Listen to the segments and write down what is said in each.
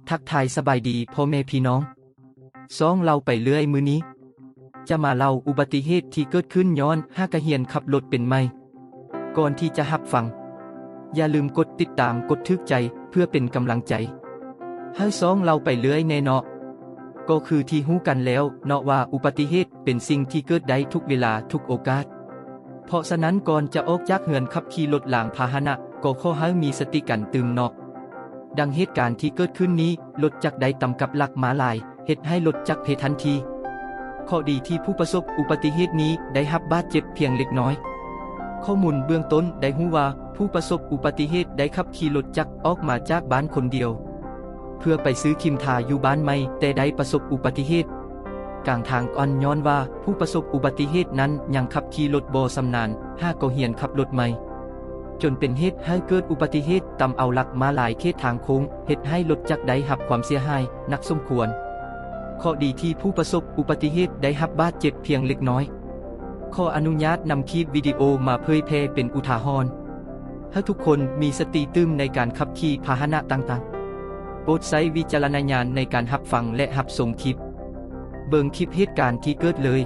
ทักทายสบายดีพ่อแม่พี่น้องเราไปเรื่อยมื้อนี้จะมาเล่าอุบัติเหตุที่เกิดขึ้นย้อนกะเฮียนขับรถเป็นไหมก่อนที่จะรับฟังอย่าลืมกดติดตามกดทึกใจเพื่อเป็นกำลังใจให้เราไปเรื่อยแน่เนาะก็คือที่ฮู้กันแล้วเนาะว่าอุบัติเหตุเป็นสิ่งที่เกิดได้ทุกเวลาทุกโอกาสเพราะฉะนั้นก่อนจะออกจากเรือนขับขี่รถหลางพาหนะก็ขอให้มีสติกันตื่มเนาะดังเหตุการณ์ที่เกิดขึ้นนี้รถจักรได้ตำกับหลักม้าลายเฮ็ดให้รถจักรเพทันทีข้อดีที่ผู้ประสบอุบัติเหตุนี้ได้รับบาดเจ็บเพียงเล็กน้อยข้อมูลเบื้องต้นได้ฮู้ว่าผู้ประสบอุบัติเหตุได้ขับขี่รถจักรออกมาจากบ้านคนเดียวเพื่อไปซื้อคิมทาอยู่บ้านใหม่แต่ได้ประสบอุบัติเหตุกลางทางก่อนย้อนว่าผู้ประสบอุบัติเหตุนั้นยังขับขี่รถบ่ชำนาญก็เหียนขับรถใหม่จนเป็นเหตุให้เกิดอุบัติเหตุตำเอาหลักมาหลายเขตทางโค้งเฮ็ดให้รถจักรได้รับความเสียหายหนักสมควรข้อดีที่ผู้ประสบอุบัติเหตุได้รับบาดเจ็บเพียงเล็กน้อยขออนุญาตนำคลิปวิดีโอมาเผยแพร่เป็นอุทาหรณ์ให้ทุกคนมีสติตื่นในการขับขี่พาหนะต่างๆโปรดใช้วิจารณญาณในการรับฟังและรับชมคลิปเบิ่งคลิปเหตุการณ์ที่เกิดเลย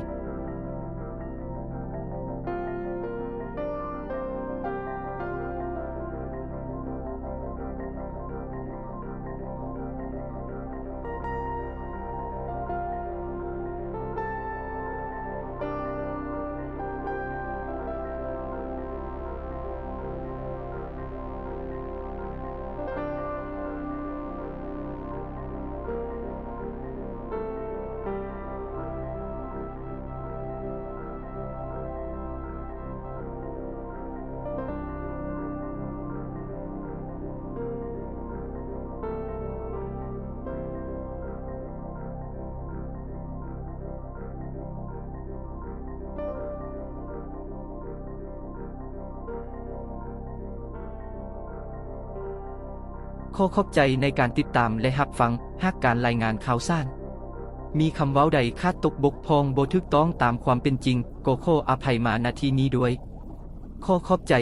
ขอขอบใจในการติดตามและรับฟังหากการรายงานข่าวสารมีคำเว้าใดขาดตกบกพร่องบ่ถูกต้องตามความเป็นจริงก็ขออภัยมาณที่นี้ด้วยขอขอบใจ